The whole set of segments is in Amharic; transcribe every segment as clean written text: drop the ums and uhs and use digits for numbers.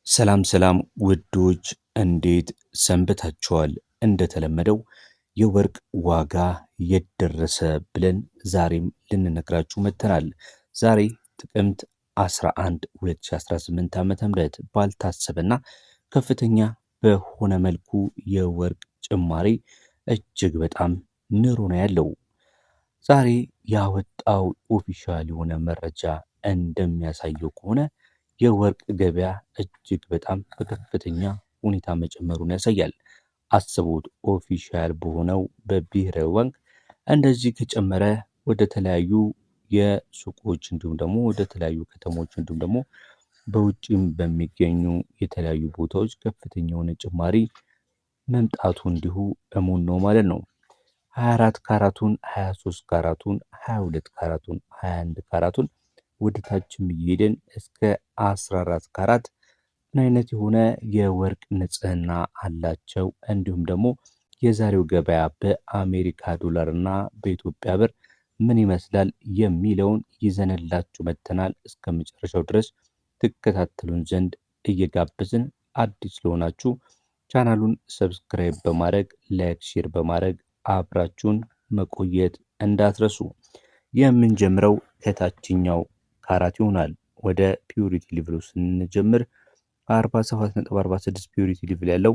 ሰላም ሰላም ውዶች እንዴት ሰንብታችኋል? እንደተለመደው የወርቅ ዋጋ የደረሰ ብለን ዛሬም ልንነግራችሁ መጥተናል። ዛሬ ጥቅምት 11 2018 ዓ.ም ባልታሰበና ከፍተኛ በሆነ መልኩ የወርቅ ጭማሪ እጅግ በጣም ንሮ ነው ያለው። ዛሬ ያወጣው ኦፊሻል የሆነ መረጃ እንደሚያሳየው ከሆነ የወርቅ ገበያ እጅግ በጣም በከፍተኛ ሁኔታ መጨመሩን ያሳያል። አስቡት ኦፊሻል በሆነው በብሔራዊ ባንክ እንደዚህ ከጨመረ ወደ ተለያዩ የሱቆች እንዲሁም ደግሞ ወደ ተለያዩ ከተሞች እንዲሁም ደግሞ በውጭም በሚገኙ የተለያዩ ቦታዎች ከፍተኛ የሆነ ጭማሪ መምጣቱ እንዲሁ እሙን ነው ማለት ነው። 24 ካራቱን 23 ካራቱን 22 ካራቱን 21 ካራቱን ወደ ታችም እየሄድን እስከ 14 ካራት ምን አይነት የሆነ የወርቅ ንጽህና አላቸው? እንዲሁም ደግሞ የዛሬው ገበያ በአሜሪካ ዶላር እና በኢትዮጵያ ብር ምን ይመስላል የሚለውን ይዘንላችሁ መጥተናል። እስከ መጨረሻው ድረስ ትከታተሉን ዘንድ እየጋበዝን አዲስ ለሆናችሁ ቻናሉን ሰብስክራይብ በማድረግ ላይክ፣ ሼር በማድረግ አብራችሁን መቆየት እንዳትረሱ። የምንጀምረው ከታችኛው ካራት ይሆናል። ወደ ፒዩሪቲ ሌቭሉ ስንጀምር 47.46 ፒዩሪቲ ሌቭል ያለው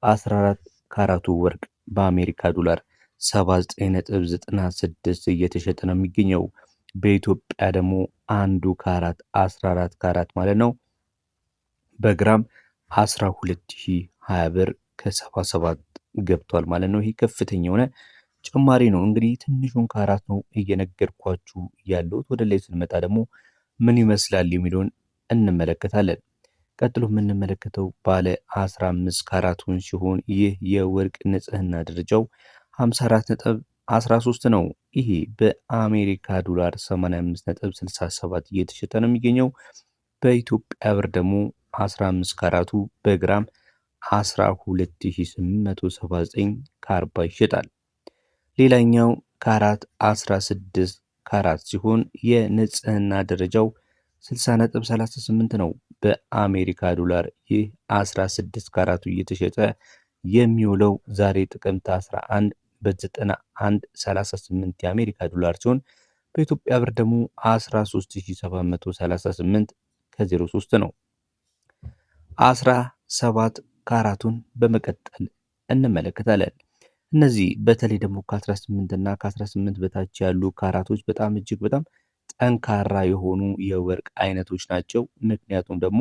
14 ካራቱ ወርቅ በአሜሪካ ዶላር 79.96 እየተሸጠ ነው የሚገኘው። በኢትዮጵያ ደግሞ አንዱ ካራት 14 ካራት ማለት ነው በግራም 12020 ብር ከ77 ገብቷል ማለት ነው። ይሄ ከፍተኛ የሆነ ጭማሪ ነው። እንግዲህ ትንሹን ካራት ነው እየነገርኳችሁ ያለሁት። ወደ ላይ ስንመጣ ደግሞ ምን ይመስላል የሚለውን እንመለከታለን። ቀጥሎ የምንመለከተው ባለ 15 ካራቱን ሲሆን ይህ የወርቅ ንጽህና ደረጃው 54.13 ነው። ይሄ በአሜሪካ ዶላር 85.67 እየተሸጠ ነው የሚገኘው። በኢትዮጵያ ብር ደግሞ 15 ካራቱ በግራም 12879 ከ40 ይሸጣል። ሌላኛው ካራት 16 ካራት ሲሆን የንጽህና ደረጃው 60.38 ነው። በአሜሪካ ዶላር ይህ 16 ካራቱ እየተሸጠ የሚውለው ዛሬ ጥቅምት 11 በ91.38 የአሜሪካ ዶላር ሲሆን በኢትዮጵያ ብር ደግሞ 13738 ከ03 ነው። 17 ካራቱን በመቀጠል እንመለከታለን። እነዚህ በተለይ ደግሞ ከ18 እና ከ18 በታች ያሉ ካራቶች በጣም እጅግ በጣም ጠንካራ የሆኑ የወርቅ አይነቶች ናቸው። ምክንያቱም ደግሞ